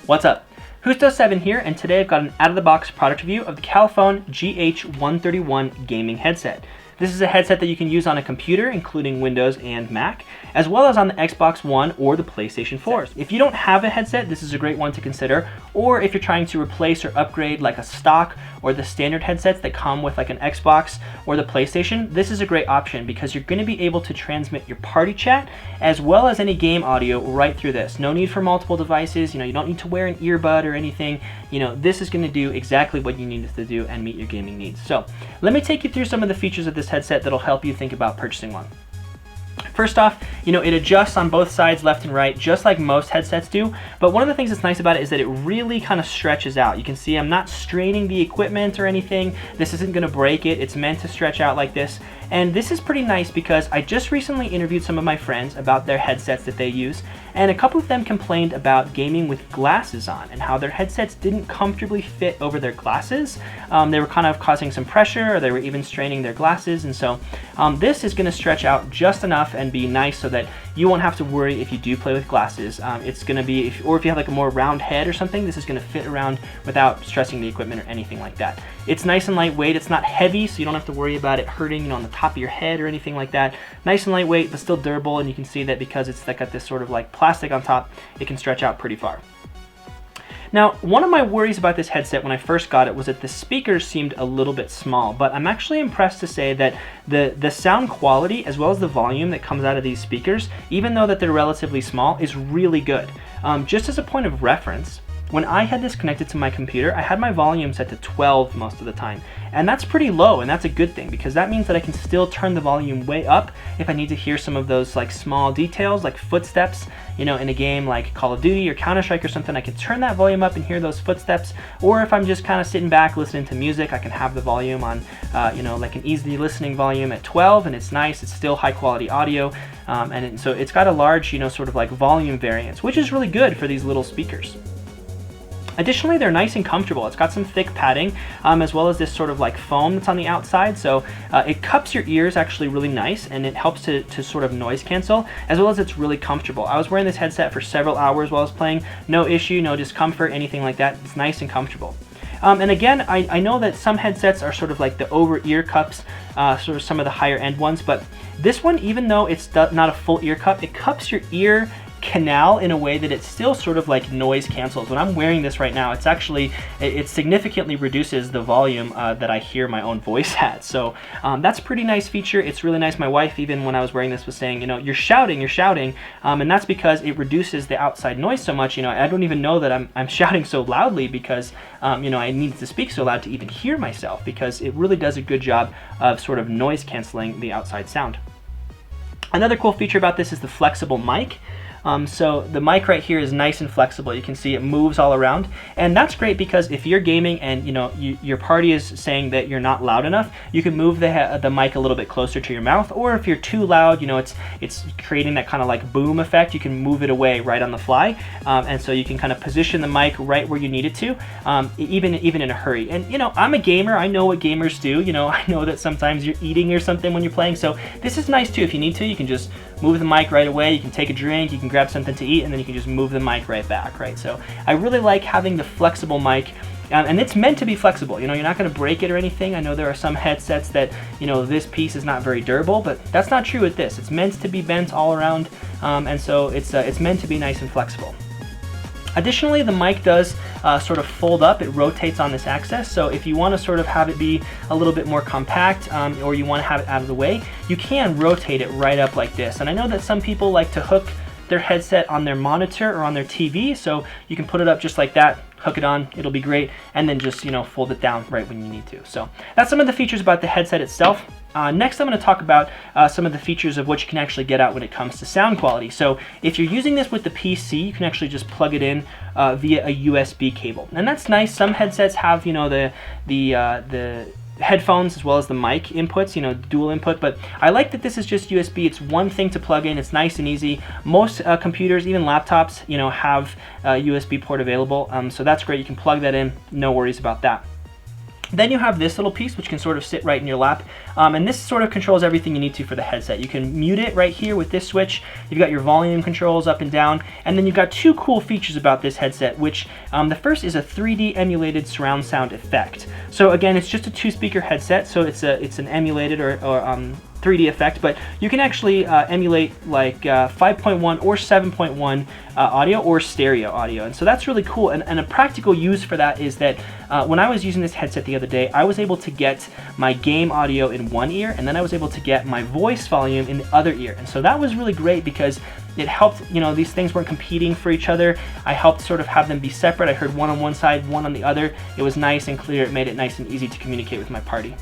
What's up? Husto7 here, and today I've got an out-of-the-box product review of the Califone GH131 gaming headset. This is a headset that you can use on a computer, including Windows and Mac, as well as on the Xbox One or the PlayStation 4. If you don't have a headset, this is a great one to consider, or if you're trying to replace or upgrade like a stock or the standard headsets that come with like an Xbox or the PlayStation, this is a great option because you're going to be able to transmit your party chat as well as any game audio right through this. No need for multiple devices, you don't need to wear an earbud or anything. This is going to do exactly what you need it to do and meet your gaming needs. So let me take you through some of the features of this headset that'll help you think about purchasing one. First off, it adjusts on both sides, left and right, just like most headsets do. But one of the things that's nice about it is that it really kind of stretches out. You can see I'm not straining the equipment or anything. This isn't going to break it. It's meant to stretch out like this. And this is pretty nice because I just recently interviewed some of my friends about their headsets that they use, and a couple of them complained about gaming with glasses on and how their headsets didn't comfortably fit over their glasses. They were kind of causing some pressure, or they were even straining their glasses, and so this is going to stretch out just enough and be nice so that you won't have to worry if you do play with glasses. It's going to be, if you have like a more round head or something, this is going to fit around without stressing the equipment or anything like that. It's nice and lightweight. It's not heavy, so you don't have to worry about it hurting on the top of your head or anything like that. Nice and lightweight, but still durable, and you can see that because it's got this sort of like plastic on top, it can stretch out pretty far. Now, one of my worries about this headset when I first got it was that the speakers seemed a little bit small, but I'm actually impressed to say that the sound quality as well as the volume that comes out of these speakers, even though that they're relatively small, is really good. Just as a point of reference, when I had this connected to my computer, I had my volume set to 12 most of the time. And that's pretty low, and that's a good thing because that means that I can still turn the volume way up if I need to hear some of those like small details like footsteps, in a game like Call of Duty or Counter-Strike or something. I can turn that volume up and hear those footsteps. Or if I'm just kind of sitting back listening to music, I can have the volume on, like an easy listening volume at 12, and it's nice. It's still high quality audio, so it's got a large, sort of like volume variance, which is really good for these little speakers. Additionally, they're nice and comfortable. It's got some thick padding, as well as this sort of like foam that's on the outside, so it cups your ears actually really nice, and it helps to sort of noise cancel, as well as it's really comfortable. I was wearing this headset for several hours while I was playing. No issue, no discomfort, anything like that. It's nice and comfortable. And again, I know that some headsets are sort of like the over-ear cups, sort of some of the higher end ones, but this one, even though it's not a full ear cup, it cups your ear canal in a way that it still sort of like noise cancels. When I'm wearing this right now, it significantly reduces the volume that I hear my own voice at. So that's a pretty nice feature. It's really nice. My wife, even when I was wearing this, was saying, you're shouting, and that's because it reduces the outside noise so much. I don't even know that I'm shouting so loudly because I need to speak so loud to even hear myself, because it really does a good job of sort of noise canceling the outside sound. Another cool feature about this is the flexible mic. So the mic right here is nice and flexible. You can see it moves all around, and that's great because if you're gaming and your party is saying that you're not loud enough, you can move the mic a little bit closer to your mouth, or if you're too loud, it's creating that kind of like boom effect, you can move it away right on the fly, and so you can kind of position the mic right where you need it to, even in a hurry. And I'm a gamer. I know what gamers do. I know that sometimes you're eating or something when you're playing, so this is nice too. If you need to, you can just move the mic right away. You can take a drink, you can grab something to eat, and then you can just move the mic right back, right? So I really like having the flexible mic, and it's meant to be flexible. You're not going to break it or anything. I know there are some headsets that, this piece is not very durable, but that's not true with this. It's meant to be bent all around, and so it's meant to be nice and flexible. Additionally, the mic does sort of fold up. It rotates on this axis, so if you want to sort of have it be a little bit more compact, or you want to have it out of the way, you can rotate it right up like this. And I know that some people like to hook their headset on their monitor or on their TV, so you can put it up just like that, hook it on, it'll be great, and then just fold it down right when you need to. So that's some of the features about the headset itself. Next, I'm going to talk about some of the features of what you can actually get out when it comes to sound quality. So if you're using this with the PC, you can actually just plug it in via a USB cable, and that's nice. Some headsets have the headphones as well as the mic inputs, dual input, but I like that this is just USB. It's one thing to plug in. It's nice and easy. Most computers, even laptops, have a USB port available, so that's great. You can plug that in, no worries about that. Then you have this little piece which can sort of sit right in your lap, and this sort of controls everything you need to for the headset. You can mute it right here with this switch. You've got your volume controls up and down, and then you've got two cool features about this headset, which the first is a 3D emulated surround sound effect. So again, it's just a 2-speaker headset, so it's an emulated or 3D effect, but you can actually emulate like 5.1 or 7.1 audio or stereo audio, and so that's really cool. And a practical use for that is that when I was using this headset the other day, I was able to get my game audio in one ear, and then I was able to get my voice volume in the other ear, and so that was really great because it helped, these things weren't competing for each other. I helped sort of have them be separate. I heard one on one side, one on the other. It was nice and clear. It made it nice and easy to communicate with my party.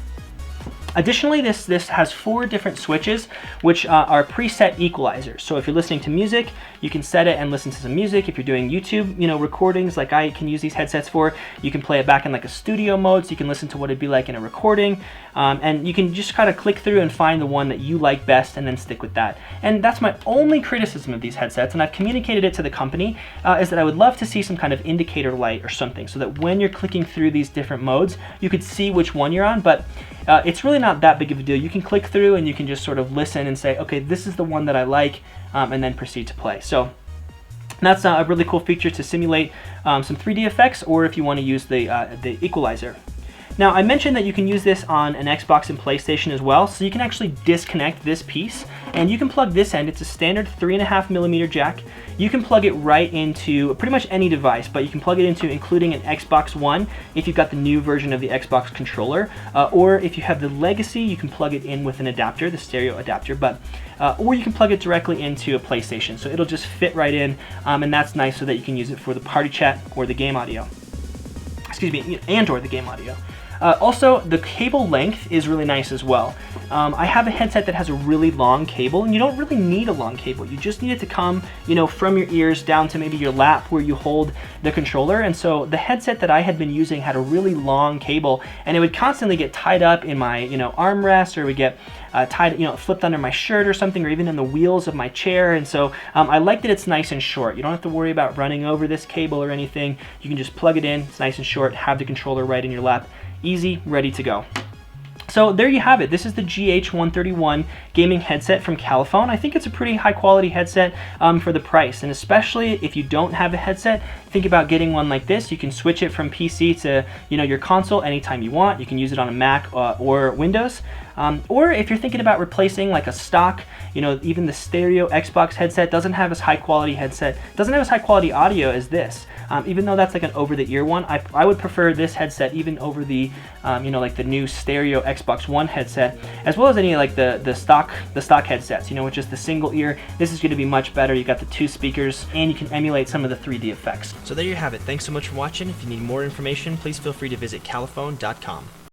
Additionally, this has 4 different switches, which are preset equalizers. So if you're listening to music, you can set it and listen to some music. If you're doing YouTube, recordings, like I can use these headsets for, you can play it back in like a studio mode, so you can listen to what it'd be like in a recording. And you can just kind of click through and find the one that you like best and then stick with that. And that's my only criticism of these headsets, and I've communicated it to the company, is that I would love to see some kind of indicator light or something, so that when you're clicking through these different modes, you could see which one you're on, but it's really not that big of a deal. You can click through and you can just sort of listen and say, okay, this is the one that I like, and then proceed to play. So that's a really cool feature to simulate some 3D effects, or if you want to use the equalizer. Now, I mentioned that you can use this on an Xbox and PlayStation as well, so you can actually disconnect this piece, and you can plug this end. It's a standard 3.5mm jack. You can plug it right into pretty much any device, but you can plug it into including an Xbox One if you've got the new version of the Xbox controller, or if you have the Legacy, you can plug it in with an adapter, the stereo adapter, or you can plug it directly into a PlayStation, so it'll just fit right in, and that's nice so that you can use it for the party chat or the game audio. Excuse me, and/or the game audio. Also, the cable length is really nice as well. I have a headset that has a really long cable, and you don't really need a long cable. You just need it to come, from your ears down to maybe your lap where you hold the controller. And so the headset that I had been using had a really long cable, and it would constantly get tied up in my, armrest, or it would get tied, flipped under my shirt or something, or even in the wheels of my chair. And so I like that it's nice and short. You don't have to worry about running over this cable or anything. You can just plug it in. It's nice and short. Have the controller right in your lap. Easy, ready to go. So there you have it. This is the GH131 gaming headset from Califone. I think it's a pretty high quality headset for the price, and especially if you don't have a headset, think about getting one like this. You can switch it from PC to your console anytime you want. You can use it on a Mac or Windows. Or if you're thinking about replacing like a stock, even the stereo Xbox headset doesn't have as high quality audio as this. Even though that's like an over-the-ear one, I would prefer this headset even over the, like the new stereo Xbox One headset, as well as any like the stock headsets, with just the single ear. This is going to be much better. You got the 2 speakers, and you can emulate some of the 3D effects. So there you have it. Thanks so much for watching. If you need more information, please feel free to visit califone.com.